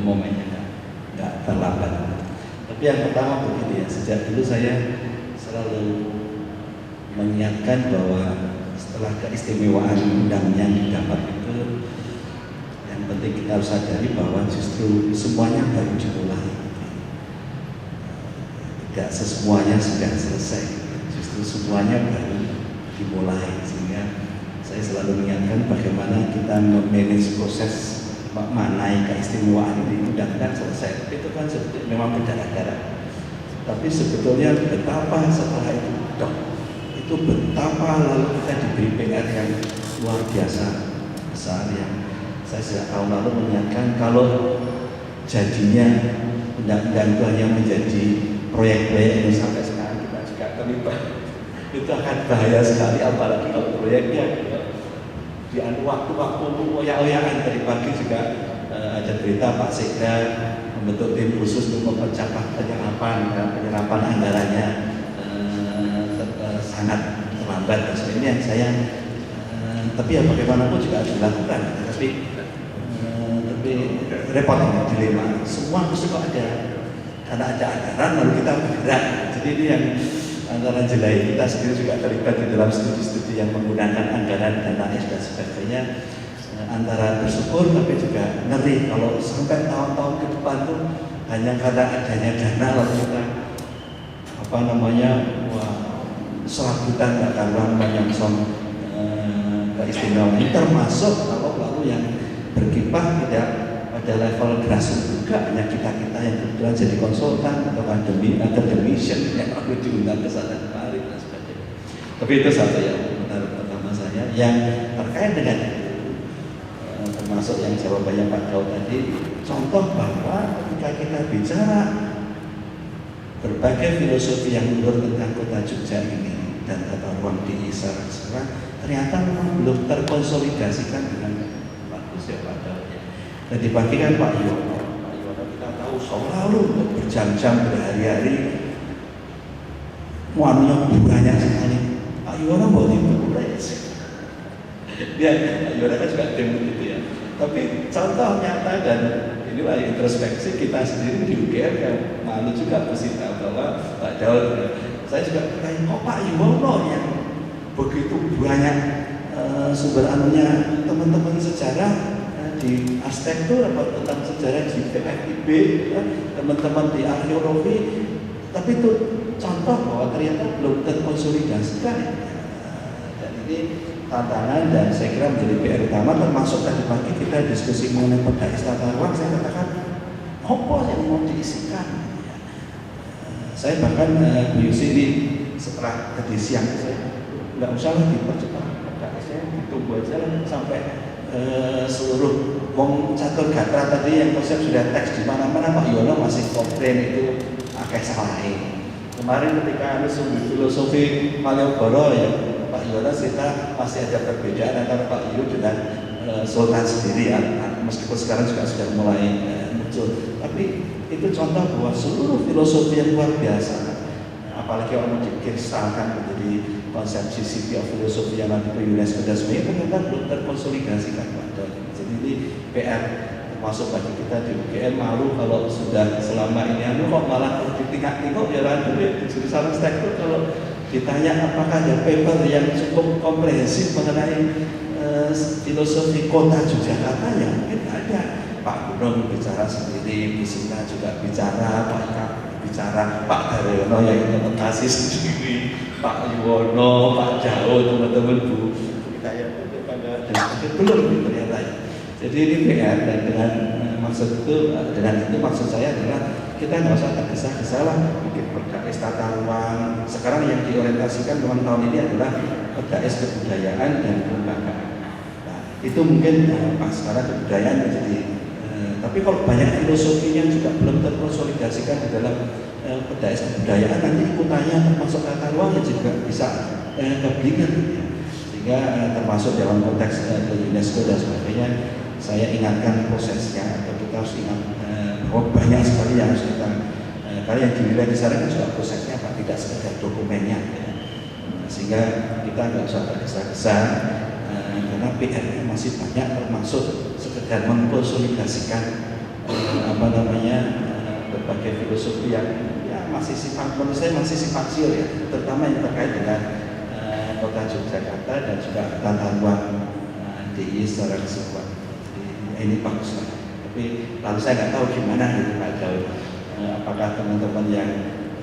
momennya nggak terlambat. Tapi yang pertama begini ya, sejak dulu saya selalu mengingatkan bahwa setelah keistimewaan undang yang didapat itu, yang penting kita harus sadari bahwa justru semuanya baru dimulai. Tidak semuanya sudah selesai, justru semuanya baru dimulai. Sehingga saya selalu mengingatkan bagaimana kita memanage proses memaknai keistimewaan ini. Mudah-mudahan selesai, tapi itu kan memang berdarah-darah. Tapi sebetulnya betapa setelah itu itu betapa lalu kita diberi PR yang luar biasa besar, yang saya sejak tahun lalu mengingatkan kalau jadinya undang-undang itu hanya menjadi proyek-proyek yang sampai sekarang kita juga terlibat, itu akan bahaya sekali, apalagi kalau proyeknya di waktu-waktu oyak-oyakan. Tadi pagi juga ada berita Pak Sekda membentuk tim khusus untuk mempercepat penyerapan anggarannya sangat terlambat. Ini yang saya tapi ya bagaimanapun juga harus dilakukan. Tapi repot ini dilema. Semua mesti kok ada, karena ada anggaran lalu kita bergerak. Jadi ini yang antara jelai kita sendiri juga terlibat di dalam studi-studi yang menggunakan anggaran dana S dan sebagainya. Antara bersyukur tapi juga ngeri kalau sampai tahun-tahun ke depan tuh hanya karena adanya dana lalu kita serabutan nggak karuan menyongsong keistimewaan ini, termasuk kalau lalu yang berkiprah tidak pada level grassroots juga, hanya kita-kita yang kebetulan jadi konsultan atau academician yang perlu diundang ke sana kemari dan sebagainya. Tapi itu satu yang menurut pertama saya yang terkait dengan termasuk yang jawabannya Pak Daud tadi, contoh bahwa ketika kita bicara berbagai filosofi yang luhur tentang kota Jogja ini dan tata ruang di sekarang ternyata memang belum terkonsolidasikan dengan bagus ya Pak Daud. Tadi pagi kan Pak Yono kita tahu selalu berjam-jam berhari-hari muanunya banyak sekali. Pak Yono mau dimulai dia Pak Yono kan juga tim gitu ya. Tapi contoh nyata dan inilah introspeksi kita sendiri di UGM yang malu juga mesti tahu bahwa Pak Daud, saya juga bertanya, kok Pak Yono yang begitu banyak sumber anunya teman-teman sejarah di arsitektur atau tentang sejarah di FIB, teman-teman di arkeologi, tapi itu contoh bahwa ternyata belum terkonsolidasikan. Dan ini tantangan dan saya kira menjadi PR utama, termasuk tadi pagi kita diskusi mengenai peta tata ruang. Saya katakan apa yang mau diisikan. Saya bahkan Bu Yusi ini setelah tadi siang saya nggak usah lah dipercepat, saya ditunggu aja lah sampai seluruh wong catur gatra tadi yang konsep sudah teks di mana-mana. Pak Yono masih komplain itu akeh salahin. Kemarin ketika ada filosofi Malioboro ya Pak Yono cerita masih ada perbedaan antara Pak Yu dengan Sultan sendiri ya, meskipun sekarang juga sudah mulai muncul. Tapi itu contoh bahwa seluruh filosofi yang luar biasa, apalagi orang dikristalkan menjadi konsep CCP of filosofi yang nanti ke UNESCO dan sebagainya, ternyata belum terkonsolidasikan Pak Daud. Jadi ini PR termasuk bagi kita di UGM. Malu kalau sudah selama ini kok malah ditingkat-tingkat ya ragu ya di jurusan arsitektur kalau ditanya apakah ada paper yang cukup komprehensif mengenai filosofi kota Yogyakarta, ya mungkin ada. Pak Gunung bicara sendiri, Bu Sinta juga bicara, Pak Ika bicara, Pak Daryono yang implementasi sendiri, Pak Yuwono, Pak Jauh, teman-teman Bu kita yang pada belum ternyata ya. Jadi ini PR, dan dengan maksud itu maksud saya adalah kita nggak usah tergesa-gesa lah bikin perda-es tata ruang. Sekarang yang diorientasikan memang tahun ini adalah perda-es kebudayaan dan kelembagaan. Nah, itu mungkin pas karena kebudayaan menjadi tapi kalau banyak filosofinya juga belum terkonsolidasikan di dalam perda-es kebudayaan, nanti ikutannya termasuk tata ruang juga bisa kebingungan ya. Sehingga termasuk dalam konteks ke UNESCO dan sebagainya, saya ingatkan prosesnya, atau kita harus ingat bahwa banyak sekali yang harus kita karena yang dinilai di sana kan juga prosesnya Pak, tidak sekedar dokumennya ya. Sehingga kita nggak usah tergesa-gesa karena PR-nya masih banyak, termasuk sekedar mengkonsolidasikan berbagai filosofi yang ya masih sifat, menurut saya masih sifat siul ya, terutama yang terkait dengan kota Yogyakarta dan juga tata ruang DIY secara keseluruhan. Ini bagus lah. Tapi lalu saya nggak tahu gimana gitu Pak Daud, apakah teman-teman yang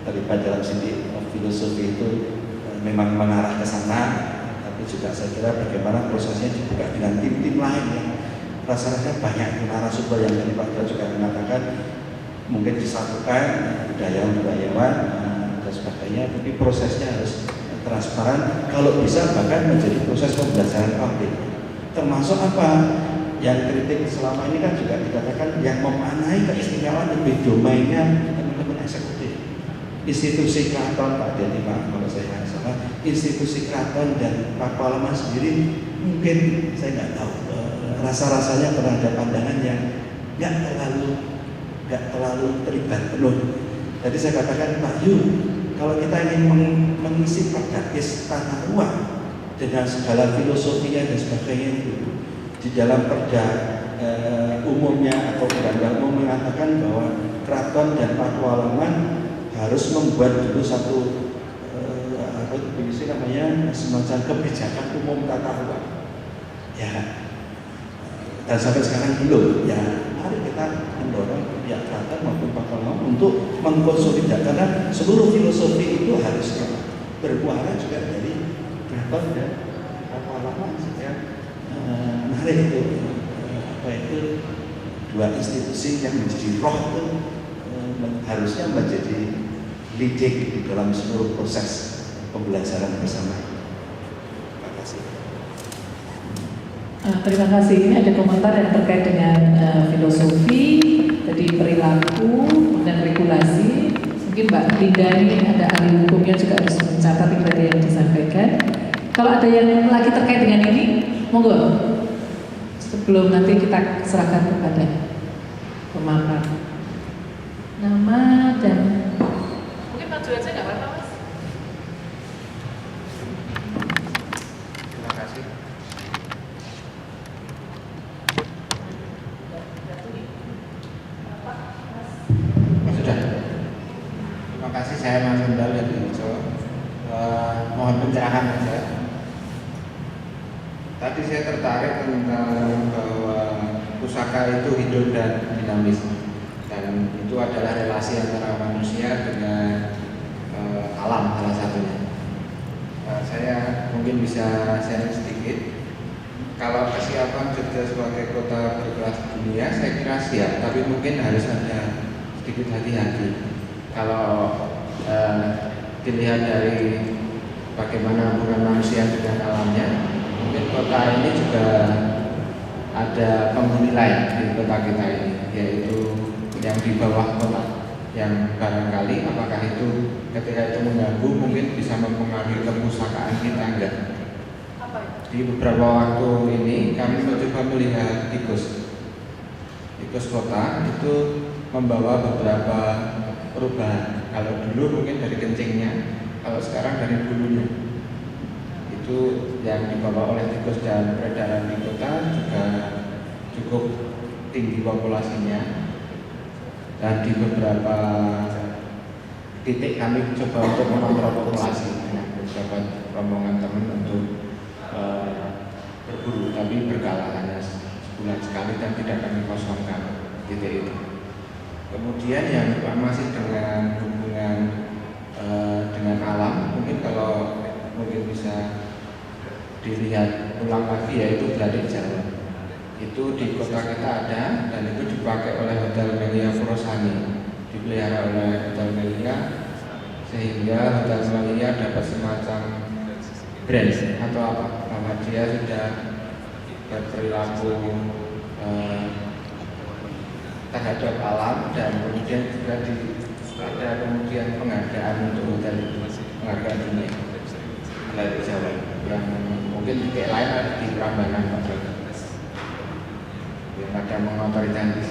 terlibat dalam sini filosofi itu memang mengarah ke sana, tapi juga saya kira bagaimana prosesnya juga dengan tim-tim lain yang rasa-rasanya banyak narasumber yang tadi Pak Daud juga mengatakan mungkin disatukan budayawan dan sebagainya, tapi prosesnya harus transparan, kalau bisa bahkan menjadi proses pembelajaran publik. Termasuk apa yang kritik selama ini kan juga dikatakan yang memaknai keistimewaan lebih domainnya teman-teman eksekutif. Institusi keraton, Pak Denny, Pak, kalau saya nggak salah, institusi keraton dan Pakualaman sendiri mungkin saya nggak tahu rasa-rasanya pernah ada pandangan yang nggak terlalu terlibat penuh. Tadi saya katakan Pak Yu, kalau kita ingin mengisi praktis tata ruang dengan segala filosofinya dan sebagainya itu di dalam perda umumnya atau undang-undang umum mengatakan bahwa keraton dan Pakualaman harus membuat dulu satu semacam kebijakan umum tata ruang. Ya, dan sampai sekarang belum. Ya, mari kita mendorong pihak keraton maupun Pakualaman untuk mengkonsolidasikan, karena seluruh filosofi itu harus bermuara juga dari keraton dan Pakualaman. Menarik itu dua institusi yang menjadi roh itu harusnya menjadi leading di dalam seluruh proses pembelajaran bersama. Terima kasih. Terima kasih. Ini ada komentar yang terkait dengan filosofi, jadi perilaku dan regulasi. Mungkin Mbak Linda ini ada ahli hukumnya juga harus mencatat tadi yang disampaikan. Kalau ada yang lagi terkait dengan ini, monggo. Sebelum nanti kita serahkan kepada pemaparan nama dan mungkin maju aja nggak apa-apa Mas. Terima kasih. Sudah. Terima kasih, saya Mas Hendal dari Ijo. Mohon pencerahan saja. Tadi saya tertarik tentang bahwa pusaka itu hidup dan dinamis, dan itu adalah relasi antara manusia dengan alam salah satunya. Saya mungkin bisa sharing sedikit. Kalau kesiapan Jogja sebagai kota berkelas dunia, saya kira siap, tapi mungkin harus ada sedikit hati-hati. Kalau dilihat dari bagaimana hubungan manusia dengan alamnya, mungkin kota ini juga ada penghuni lain di kota kita ini, yaitu yang di bawah kota, yang barangkali apakah itu ketika itu mengganggu mungkin bisa mempengaruhi kepusakaan kita, enggak? Di beberapa waktu ini kami mencoba melihat tikus kota itu membawa beberapa perubahan. Kalau dulu mungkin dari kencingnya, kalau sekarang dari bulunya. Itu yang dibawa oleh tikus dan peredaran di kota juga cukup tinggi populasinya, dan di beberapa titik kami coba untuk mengontrol populasi dengan beberapa rombongan teman untuk berburu, tapi berkala hanya sebulan sekali dan tidak kami kosongkan titik itu. Kemudian yang masih dengan hubungan dengan alam, mungkin kalau mungkin bisa dilihat ulang lagi, yaitu Batik Jawa. Itu di kota kita ada, dan itu dipakai oleh Hotel Melia Purwosani, dipelihara oleh Hotel Melia, sehingga Hotel Melia dapat semacam brand atau apa, bahwa dia sudah berperilaku terhadap alam, dan kemudian juga ada kemudian penghargaan untuk hotel itu, penghargaan dunia Batik Jawa, yang mungkin di lain ada di Prambanan Pak Joko, yang ada mengotori candi.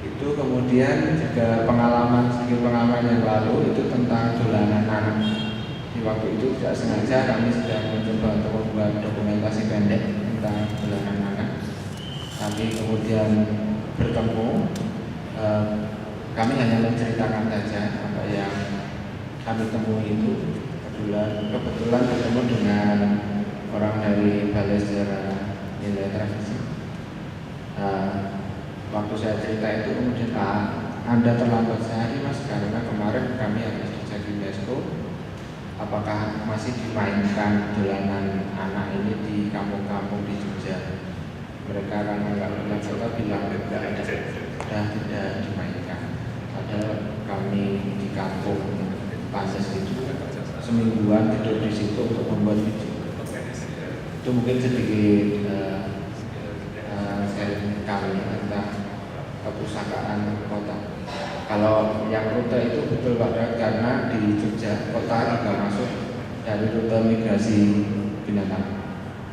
Itu kemudian juga pengalaman yang lalu itu tentang dolanan anak. Di waktu itu tidak sengaja kami sedang mencoba untuk membuat dokumentasi pendek tentang dolanan anak. Tapi kemudian bertemu, kami hanya menceritakan saja apa yang kami temui itu. Kebetulan bertemu dengan orang dari Balai Sejarah Nilai Tradisi. Waktu saya cerita itu kemudian Anda terlambat sehari Mas, karena kemarin kami habis dicek UNESCO. Apakah masih dimainkan dolanan anak ini di kampung-kampung di Jogja? Mereka kan kalau bilang sudah tidak dimainkan. Padahal kami di kampung Panses itu semingguan tidur di situ untuk membuat video. Itu mungkin sedikit sharing kami tentang kepustakaan kota. Kalau yang rute itu betul Pak, karena di Jogja kota juga masuk dari rute migrasi binatang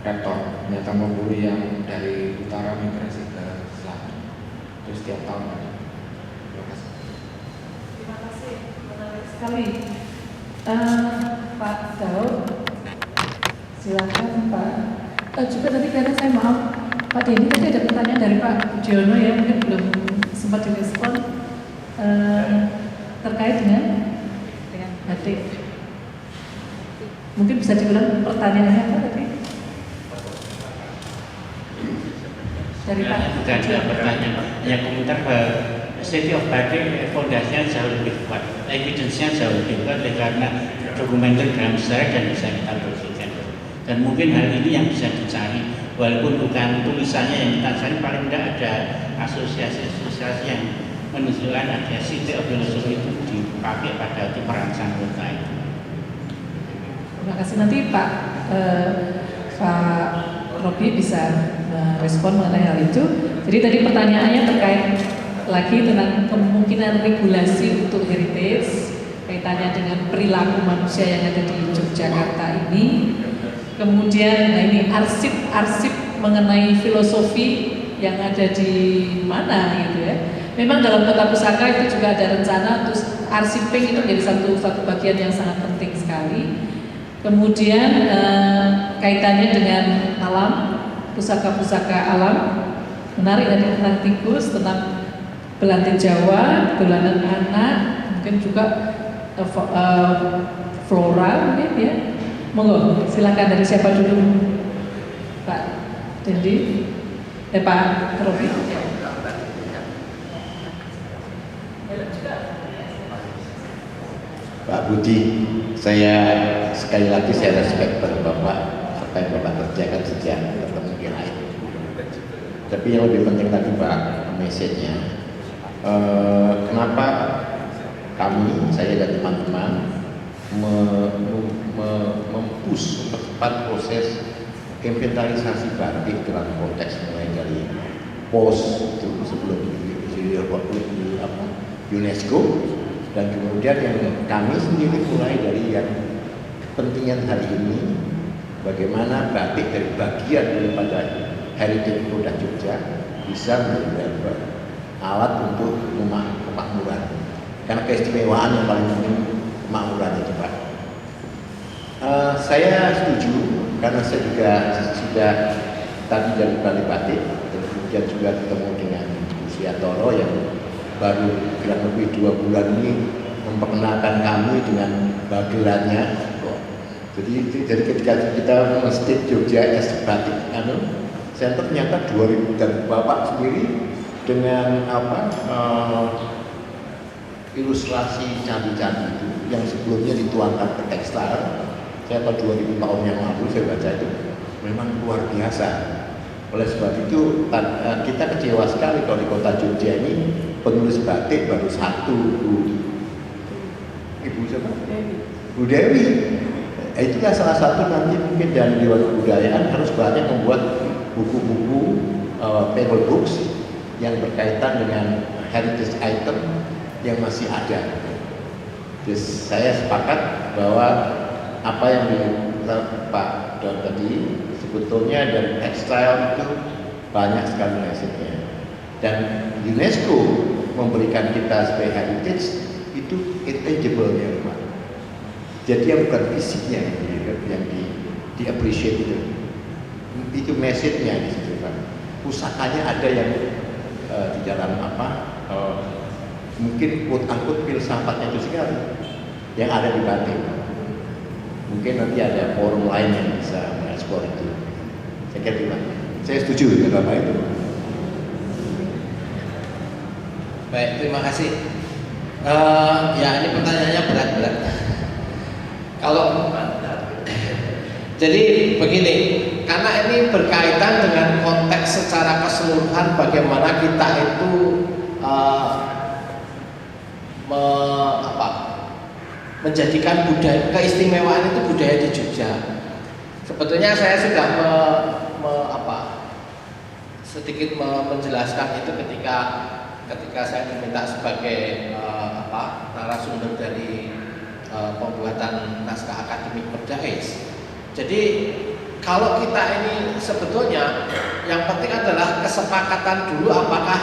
rektor binatang Bengkulu yang dari utara migrasi ke selatan. Itu setiap tahun ada. Terima kasih. Terima kasih, menarik sekali. Pak Daud, silakan Pak. Juga tadi karena saya maaf, Pak Denny tadi ada pertanyaan dari Pak Budiono ya, mungkin belum sempat direspon. Terkait dengan batik. Mungkin bisa diulang pertanyaannya apa tadi? Dari Pak. Bukan pertanyaan, hanya komentar bahwa City of Batik fondasinya jauh lebih kuat, evidence-nya jauh lebih kuat karena dokumenter dalam sejarah dan bisa kita buktikan. Dan mungkin hal ini yang bisa dicari, walaupun bukan tulisannya yang kita cari, paling tidak ada asosiasi-asosiasi yang menunjukkan ada City of Philosophy itu dipakai pada waktu perancang kota itu. Terima kasih. Nanti Pak Robi bisa respon mengenai hal itu. Jadi tadi pertanyaannya terkait lagi tentang kemungkinan regulasi untuk heritage kaitannya dengan perilaku manusia yang ada di Yogyakarta ini. Kemudian ini arsip mengenai filosofi yang ada di mana gitu ya. Memang dalam kota pusaka itu juga ada rencana untuk arsiping itu menjadi satu bagian yang sangat penting sekali. Kemudian kaitannya dengan alam, pusaka-pusaka alam, menarik tadi tentang tikus, tentang belantin Jawa, dolanan anak, mungkin juga flora mungkin ya. Monggo, silakan dari siapa dulu? Pak Dendi, Pak Robi. Pak Budi, saya sekali lagi saya respect pada Bapak apa yang Bapak kerjakan sejak bertemu di lain. Tapi yang lebih penting lagi Pak, message-nya, kenapa kami, saya dan teman-teman mempush mempercepat proses inventarisasi batik dalam konteks mulai dari POS itu sebelum di UNESCO, dan kemudian yang kami sendiri mulai dari yang kepentingan hari ini, bagaimana batik dari bagian daripada heritage produk Jogja bisa menjadi alat untuk kemakmuran, karena keistimewaan yang paling penting kemakmuran itu Pak. Saya setuju karena saya juga sudah tadi dari Balai Batik dan kemudian juga ketemu dengan Bu Siatoro yang baru kurang lebih 2 bulan ini memperkenalkan kami dengan bagelannya. Jadi ketika kita mesti Jogja es batik saya ternyata 2000 dan Bapak sendiri dengan ilustrasi candi-candi itu yang sebelumnya dituangkan ke tekstil. Saya tahu 2000 tahun yang lalu saya baca itu memang luar biasa. Oleh sebab itu kita kecewa sekali kalau di kota Jogja ini penulis batik baru satu, Ibu siapa? Bu Dewi. Itulah salah satu nanti mungkin dari Dewan Kebudayaan harus banyak membuat buku-buku table books yang berkaitan dengan heritage item yang masih ada. Jadi saya sepakat bahwa apa yang dilakukan Pak Don tadi sebetulnya dari tekstil itu banyak sekali message-nya. Dan UNESCO memberikan kita sebagai heritage itu intangible-nya Pak. Jadi yang bukan fisiknya yang di-appreciate itu message-nya di situ Pak. Pusakanya ada yang tidak mungkin quote-unquote filsafatnya itu sekali yang ada di batik. Mungkin nanti ada forum lain yang bisa mengeksplor itu. Saya kira gimana? Saya setuju dengan Bapak itu. Baik, terima kasih. Ya ini pertanyaannya berat-berat. Jadi begini, karena ini berkaitan dengan konteks secara keseluruhan bagaimana kita itu menjadikan budaya keistimewaan itu budaya di Jogja. Sebetulnya saya sudah sedikit menjelaskan itu ketika saya diminta sebagai narasumber dari pembuatan naskah akademik Berdais. Jadi kalau kita ini sebetulnya yang penting adalah kesepakatan dulu apakah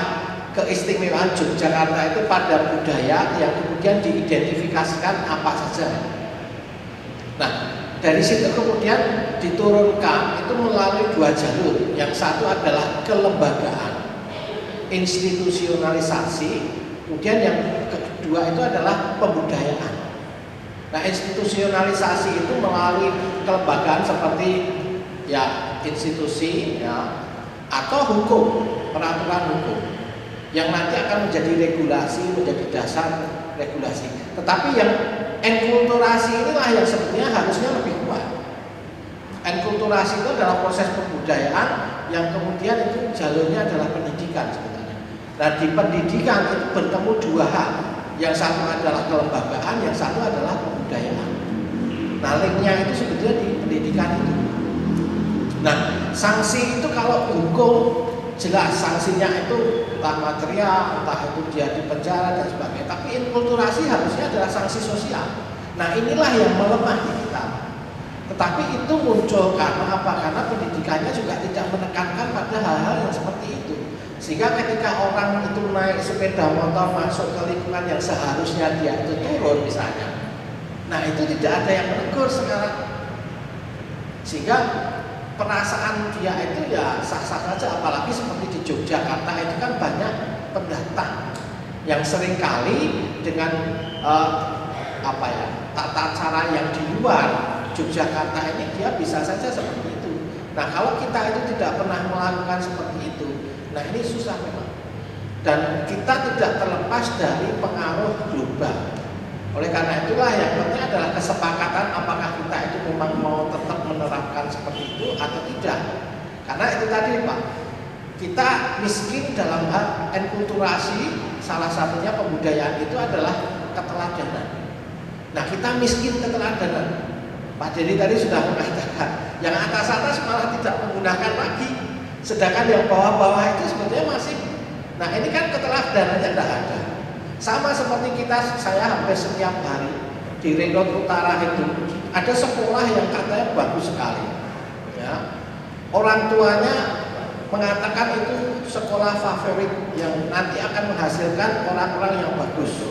keistimewaan Yogyakarta itu pada budaya yang kemudian diidentifikasikan apa saja. Nah, dari situ kemudian diturunkan itu melalui dua jalur. Yang satu adalah kelembagaan, institusionalisasi, kemudian yang kedua itu adalah pembudayaan. Nah, institusionalisasi itu melalui kelembagaan seperti ya institusi ya atau hukum, peraturan hukum yang nanti akan menjadi regulasi, menjadi dasar regulasi. Tetapi yang enkulturasi inilah yang sebenarnya harusnya lebih kuat. Enkulturasi itu adalah proses pembudayaan yang kemudian itu jalurnya adalah pendidikan sebenarnya. Nah, di pendidikan itu bertemu dua hal. Yang satu adalah kelembagaan, yang satu adalah pembudayaan. Nah, linknya itu sebetulnya di pendidikan itu. Nah, sanksi itu kalau hukum jelas sanksinya itu entah material, entah itu dia di penjara dan sebagainya. Tapi inkulturasi harusnya adalah sanksi sosial. Nah, inilah yang melemah di kita. Tetapi itu muncul karena apa? Karena pendidikannya juga tidak menekankan pada hal-hal yang seperti itu. Sehingga ketika orang itu naik sepeda motor masuk ke lingkungan yang seharusnya dia itu turun misalnya, nah itu tidak ada yang menegur sekarang. Sehingga perasaan dia itu ya sah-sah saja, apalagi seperti di Yogyakarta itu kan banyak pendatang yang seringkali dengan tata cara yang di luar Yogyakarta ini dia bisa saja seperti itu. Nah, kalau kita itu tidak pernah melakukan seperti itu, nah ini susah memang. Dan kita tidak terlepas dari pengaruh global. Oleh karena itulah yang penting adalah kesepakatan apakah kita itu memang mau tetap menerapkan seperti itu atau tidak. Karena itu tadi Pak, kita miskin dalam hal enkulturasi, salah satunya pembudayaan itu adalah keteladanan. Nah, kita miskin keteladanan. Pak Dedi tadi sudah mengatakan, yang atas-atas malah tidak menggunakan lagi, sedangkan yang bawah-bawah itu sebetulnya masih. Nah, ini kan keteladanannya tidak ada. Sama seperti saya hampir setiap hari di Ring Road Utara itu ada sekolah yang katanya bagus sekali. Ya. Orang tuanya mengatakan itu sekolah favorit yang nanti akan menghasilkan orang-orang yang bagus.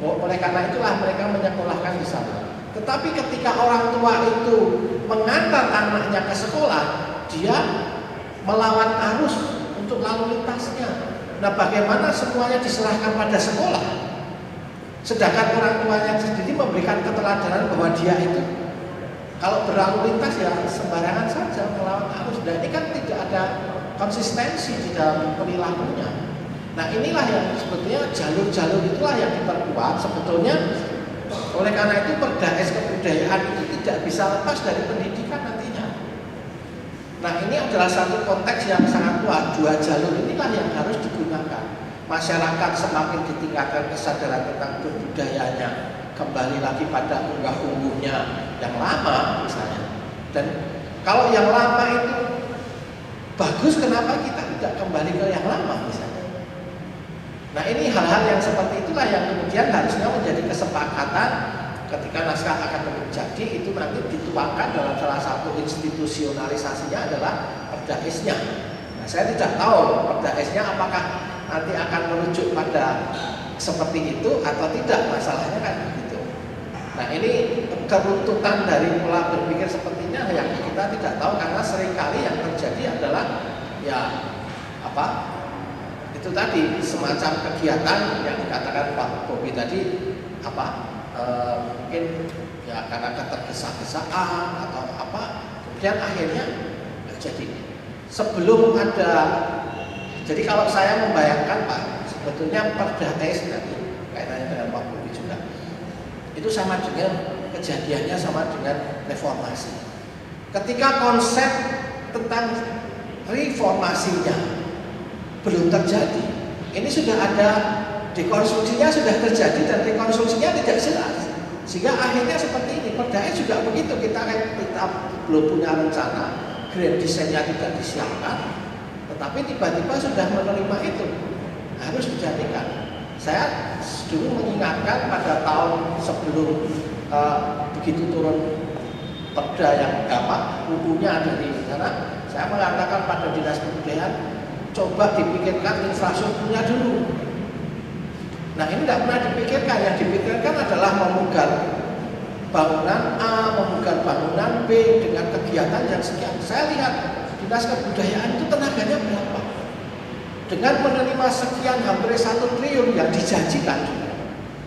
Oleh karena itulah mereka menyekolahkan di sana. Tetapi ketika orang tua itu mengantar anaknya ke sekolah, dia melawan arus untuk lalu lintasnya. Nah, bagaimana semuanya diserahkan pada sekolah, sedangkan orang tuanya sendiri memberikan keteladanan bahwa dia itu kalau berlalu lintas ya sembarangan saja melawan arus. Dan ini kan tidak ada konsistensi di dalam perilakunya. Nah, inilah yang sebetulnya jalur-jalur itulah yang diperkuat sebetulnya. Oleh karena itu Berdais kebudayaan itu tidak bisa lepas dari pendidikan nantinya. Nah, ini adalah satu konteks yang sangat kuat. Dua jalur inilah yang harus digunakan. Masyarakat semakin ditingkatkan kesadaran tentang berbudayanya, kembali lagi pada unggah-ungguhnya yang lama misalnya. Dan kalau yang lama itu bagus, kenapa kita tidak kembali ke yang lama misalnya? Nah, ini hal-hal yang seperti itulah yang kemudian harusnya menjadi kesepakatan ketika naskah akademik jadi itu nanti dituangkan dalam salah satu institusionalisasinya adalah Perdaisnya. Nah, saya tidak tahu Perdaisnya apakah nanti akan merujuk pada seperti itu atau tidak, masalahnya kan begitu. Nah, ini keruntutan dari pola berpikir sepertinya yang kita tidak tahu karena seringkali yang terjadi adalah ya itu tadi semacam kegiatan yang dikatakan Pak Bobi tadi mungkin ya karena ketergesa-gesaan atau apa, kemudian akhirnya jadi sebelum ada. Jadi kalau saya membayangkan Pak, sebetulnya Perda S tadi kaitannya dengan Pak Bobi juga itu sama dengan kejadiannya sama dengan reformasi. Ketika konsep tentang reformasinya belum terjadi, ini sudah ada dekonstruksinya sudah terjadi dan rekonstruksinya tidak jelas, sehingga akhirnya seperti ini. Perda S juga begitu, kita belum punya rencana, grand design-nya tidak disiapkan, tetapi tiba-tiba sudah menerima itu harus dijadikan. Saya dulu mengingatkan pada tahun sebelum begitu turun perda yang bukunya ada di sana, saya mengatakan pada Dinas Kebudayaan, coba dipikirkan infrastrukturnya dulu. Nah ini tidak pernah dipikirkan, yang dipikirkan adalah memugar bangunan A, memugar bangunan B dengan kegiatan yang sekian. Saya lihat Dinas Kebudayaan itu tenaganya berapa? Dengan menerima sekian hampir 1 triliun yang dijanjikan juga.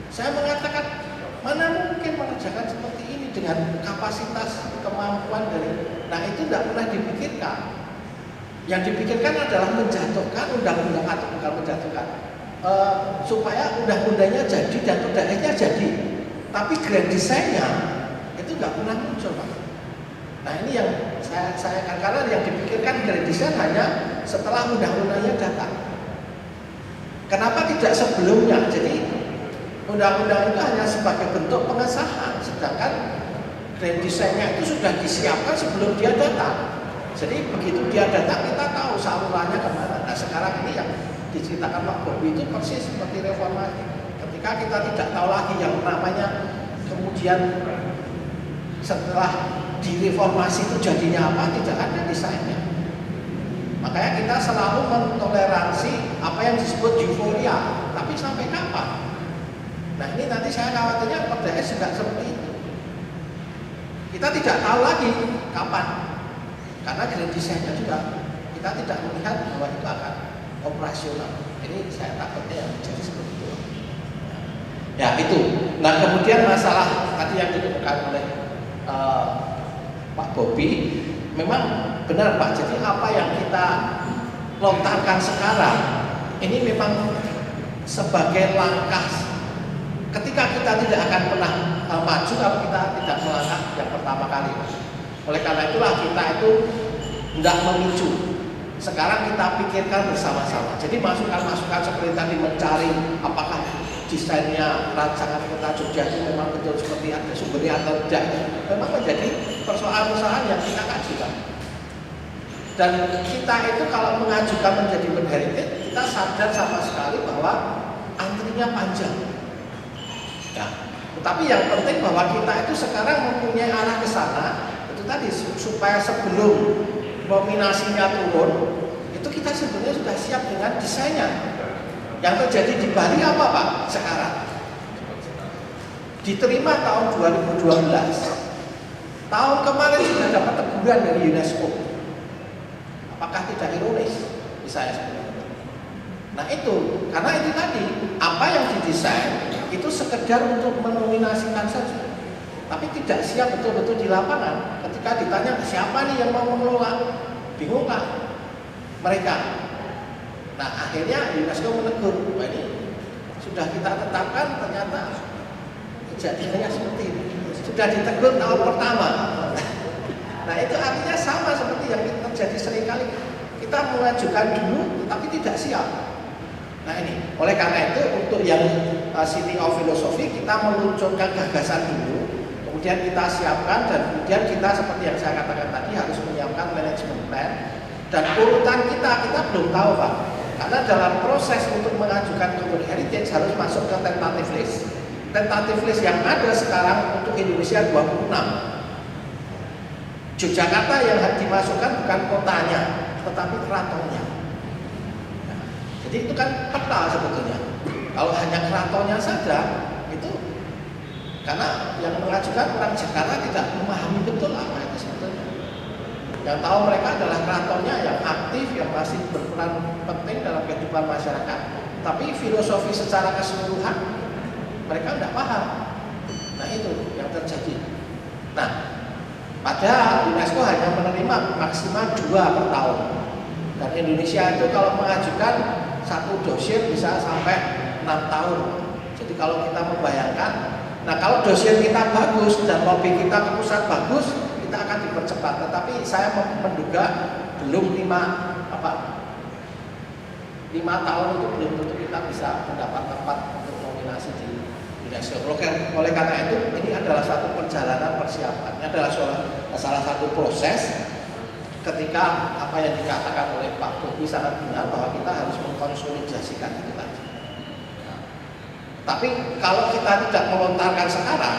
Saya mengatakan mana mungkin mengerjakan seperti ini dengan kapasitas kemampuan dari. Nah itu tidak pernah dipikirkan. Yang dipikirkan adalah menjatuhkan undang-undang atau bukan menjatuhkan, supaya undang-undangnya jadi dan undang-undangnya jadi. Tapi grand design-nya itu nggak pernah muncul Pak. Nah ini yang saya karena yang dipikirkan grand design hanya setelah undang-undangnya datang. Kenapa tidak sebelumnya? Jadi undang-undang itu hanya sebagai bentuk pengesahan, sedangkan grand design-nya itu sudah disiapkan sebelum dia datang. Jadi begitu dia datang kita tahu salurannya kemana. Nah sekarang ini yang diceritakan Pak Bobi itu persis seperti reformasi. Ketika kita tidak tahu lagi yang namanya kemudian setelah direformasi itu jadinya apa, tidak ada desainnya. Makanya kita selalu mentoleransi apa yang disebut euforia, tapi sampai kapan? Nah ini nanti saya khawatirnya Perda S juga seperti itu. Kita tidak tahu lagi kapan, karena grand design-nya juga kita tidak melihat bahwa itu akan operasional. Ini saya takutnya yang jadi seperti itu. Ya itu. Nah kemudian masalah tadi yang ditemukan oleh Pak Bobi, memang benar Pak. Jadi apa yang kita lontarkan sekarang ini memang sebagai langkah. Ketika kita tidak akan pernah maju kalau kita tidak melangkah yang pertama kali. Oleh karena itulah kita itu tidak memicu. Sekarang kita pikirkan bersama-sama. Jadi masukan-masukan seperti tadi mencari apakah desainnya rancangan kota Jogja itu memang betul seperti ada sumbernya atau tidak, memang menjadi persoalan-persoalan yang kita kajikan. Dan kita itu kalau mengajukan menjadi World Heritage, kita sadar sama sekali bahwa antrinya panjang. Ya. Tetapi yang penting bahwa kita itu sekarang mempunyai arah ke sana, itu tadi supaya sebelum nominasinya turun, itu kita sebenarnya sudah siap dengan desainnya. Yang terjadi di Bali apa Pak sekarang? Diterima tahun 2012. Tahun kemarin sudah dapat teguran dari UNESCO. Apakah tidak ironis? Misalnya seperti itu. Nah itu, karena itu tadi apa yang didesain itu sekedar untuk menominasikan saja, tapi tidak siap betul-betul di lapangan. Ketika ditanya siapa nih yang mau mengelola, bingunglah mereka. Nah akhirnya UNESCO menegur, wah ini sudah kita tetapkan ternyata kejadiannya seperti ini. Sudah ditegur tahun pertama. Nah itu artinya sama seperti yang terjadi seringkali. Kita mengajukan dulu tapi tidak siap. Nah ini, oleh karena itu untuk yang City of Philosophy kita meluncurkan gagasan dulu, kemudian kita siapkan dan kemudian kita seperti yang saya katakan tadi harus menyiapkan manajemen plan. Dan urutan kita belum tahu Pak. Karena dalam proses untuk mengajukan ke World Heritage harus masuk ke tentative list. Tentative list yang ada sekarang untuk Indonesia 26. Yogyakarta yang dimasukkan bukan kotanya, tetapi keratonnya. Nah, jadi itu kan peta sebetulnya. Kalau hanya keratonnya saja, itu karena yang mengajukan orang Jakarta tidak memahami betul apa itu sebetulnya. Yang tahu mereka adalah keratonnya yang aktif, yang masih berperan penting dalam kehidupan masyarakat. Tapi filosofi secara keseluruhan mereka tidak paham. Nah itu yang terjadi. Nah, padahal UNESCO hanya menerima maksimal 2 per tahun. Dan Indonesia itu kalau mengajukan satu dossier bisa sampai 6 tahun. Jadi kalau kita membayangkan, nah kalau dossier kita bagus dan lobby kita ke pusat bagus, kita akan dipercepat. Tetapi saya menduga belum 5 tahun itu belum tentu kita bisa mendapat tempat untuk nominasi di UNESCO. Oleh karena itu ini adalah satu perjalanan persiapan. Ini adalah salah satu proses ketika apa yang dikatakan oleh Pak Bobi sangat benar bahwa kita harus mengkonsolidasikan itu tadi. Tapi kalau kita tidak melontarkan sekarang,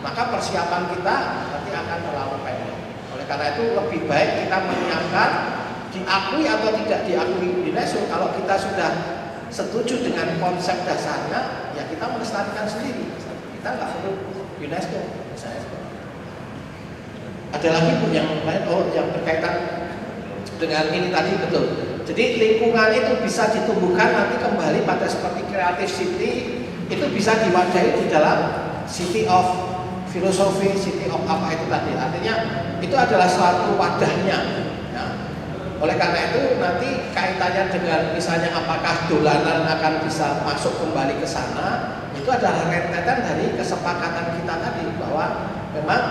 maka persiapan kita nanti akan terlalu pendek. Oleh karena itu lebih baik kita menyiapkan, diakui atau tidak diakui UNESCO. Kalau kita sudah setuju dengan konsep dasarnya, ya kita melestarikan sendiri. Kita nggak perlu UNESCO. Misalnya. Ada lagi pun yang lain, yang berkaitan dengan ini tadi betul. Jadi lingkungan itu bisa ditumbuhkan nanti kembali pada seperti Creative City, itu bisa diwadahi di dalam City of Philosophy, City of apa itu tadi. Artinya itu adalah suatu wadahnya. Ya. Oleh karena itu nanti kaitannya dengan misalnya apakah dolanan akan bisa masuk kembali ke sana, itu adalah rentetan dari kesepakatan kita tadi bahwa memang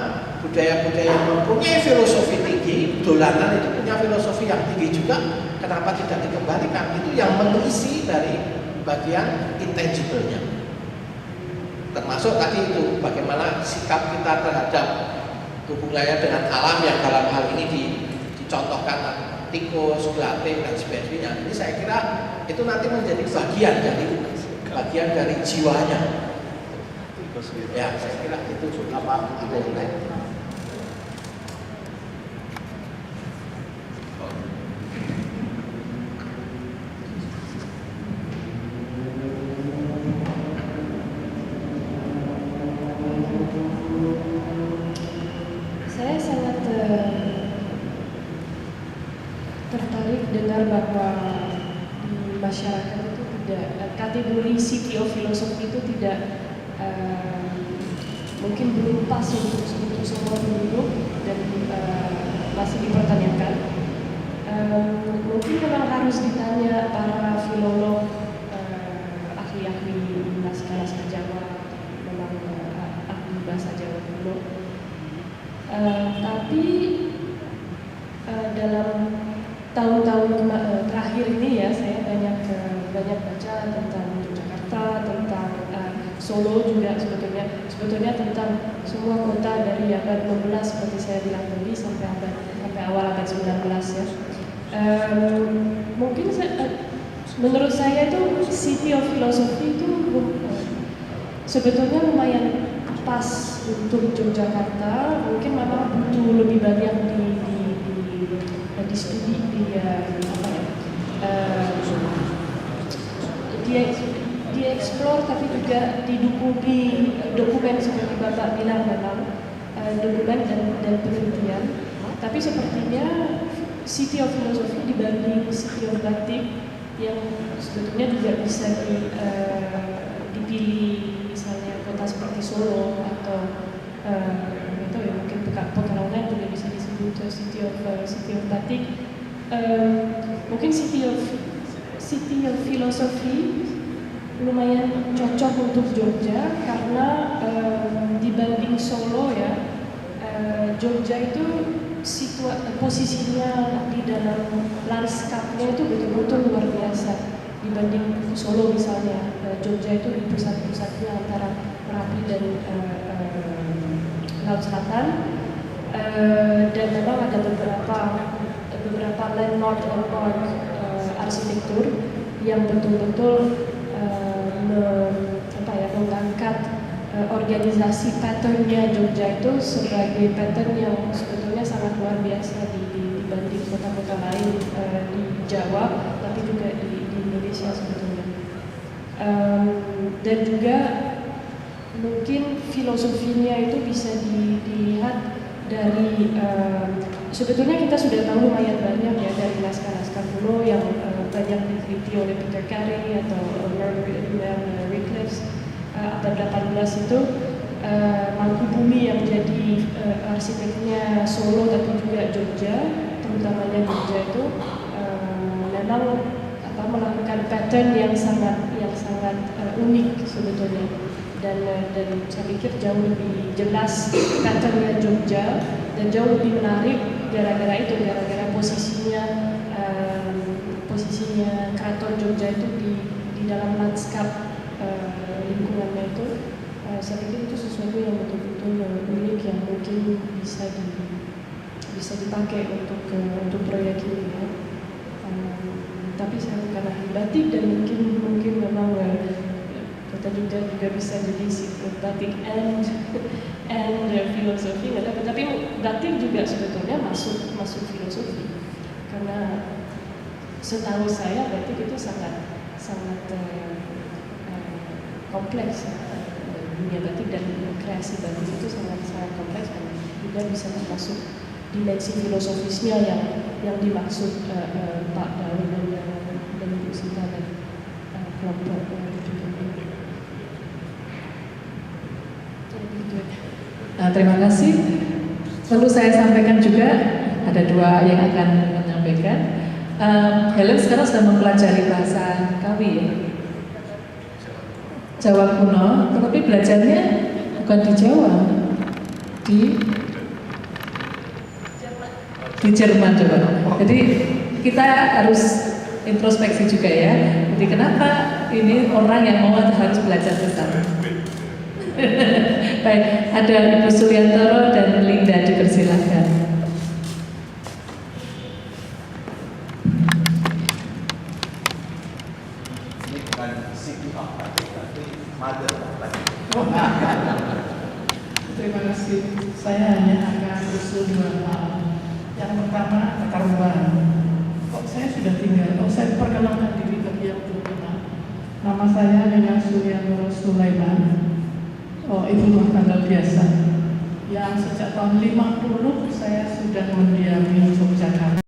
budaya-budaya yang mempunyai filosofi tinggi, dolanan itu punya filosofi yang tinggi juga, kenapa tidak dikembalikan? Itu yang mengisi dari bagian intangible-nya. Termasuk tadi itu bagaimana sikap kita terhadap hubungannya dengan alam yang dalam hal ini dicontohkan tikus, gelatin dan sebagainya. Ini saya kira itu nanti menjadi bagian dari jiwanya. Ya, saya kira itu apa itu. Saya sangat tertarik dengar bahwa di masyarakat itu tidak kategori City of Philosophy itu tidak mungkin belum pas untuk semua penduduk dan masih dipertanyakan. Mungkin memang harus ditanya para filolog, ahli-ahli naskah Jawa, memang ahli bahasa Jawa kuno. Tapi dalam tahun-tahun terakhir ini ya saya banyak baca tentang Yogyakarta, tentang Solo juga sebetulnya tentang semua kota dari abad 16 seperti saya bilang tadi sampai awal abad 19 ya. Mungkin menurut saya itu City of Philosophy itu sebetulnya lumayan pas untuk Yogyakarta. Mungkin memang butuh lebih banyak di studi dieksplor, tapi juga didukung di dokumen seperti Bapak bilang memang dokumen dan penelitian. Tapi sepertinya City of Philosophy dibanding City of Batik yang sebetulnya juga bisa dipilih, misalnya kota seperti Solo atau ya, mungkin Pekalongan juga bisa disebut City of Batik. Mungkin City of Philosophy lumayan cocok untuk Jogja karena dibanding Solo ya, Jogja itu posisinya di dalam lanskapnya itu betul-betul luar biasa dibanding Solo misalnya. Jogja itu di pusat-pusatnya antara Merapi dan Laut Selatan, dan memang ada beberapa landmark arsitektur yang betul-betul mengangkat organisasi patternnya Jogja itu sebagai pattern yang sebetulnya sangat luar biasa dibanding kota-kota lain di Jawa, tapi juga di Indonesia sebetulnya. Dan juga mungkin filosofinya itu bisa dilihat dari sebetulnya kita sudah tahu lumayan banyak ya dari naskah-naskah kuno yang banyak diteliti oleh Peter Carey atau Mervyn Wycliffe abad 18 itu. Mangkubumi yang menjadi arsiteknya Solo tapi juga Jogja, terutamanya Jogja itu memang melakukan pattern yang sangat unik sebetulnya, dan saya pikir jauh lebih jelas patternnya Jogja dan jauh lebih menarik gara-gara posisinya keraton Jogja itu di dalam lanskap lingkungannya itu. Saya pikir itu sesuatu yang betul-betul unik yang mungkin bisa dipakai untuk proyek ini ya. Tapi saya bukan ahli batik dan mungkin memang kota Jogja juga bisa jadi batik and filosofi nggak dapat. Tapi batik juga sebetulnya masuk filosofi karena setahu saya batik itu sangat kompleks. Dunia batik dan kreasi batik itu sangat kompleks dan juga bisa termasuk dimensi filosofisnya yang dimaksud Pak Darwin dan Ibu Sinta dan kelompok juga. Terima kasih. Perlu saya sampaikan juga ada dua yang akan menyampaikan. Helen sekarang sedang mempelajari bahasa Kawi ya. Jawa kuno, tetapi belajarnya bukan di Jawa, di Jerman coba. Jadi kita harus introspeksi juga ya. Jadi kenapa ini orang yang mau harus belajar bersama? Baik, ada Ibu Suryantoro dan Linda dipersilakan. Terima kasih. Saya hanya akan usul dua hal. Yang pertama, tata ruang. Kok saya sudah tinggal? Saya perkenalkan diri bagi yang belum kenal. Nama saya Nina Suryantoro Sulaiman. Ibu rumah tangga biasa. Yang sejak tahun 50 saya sudah mendiami Yogyakarta.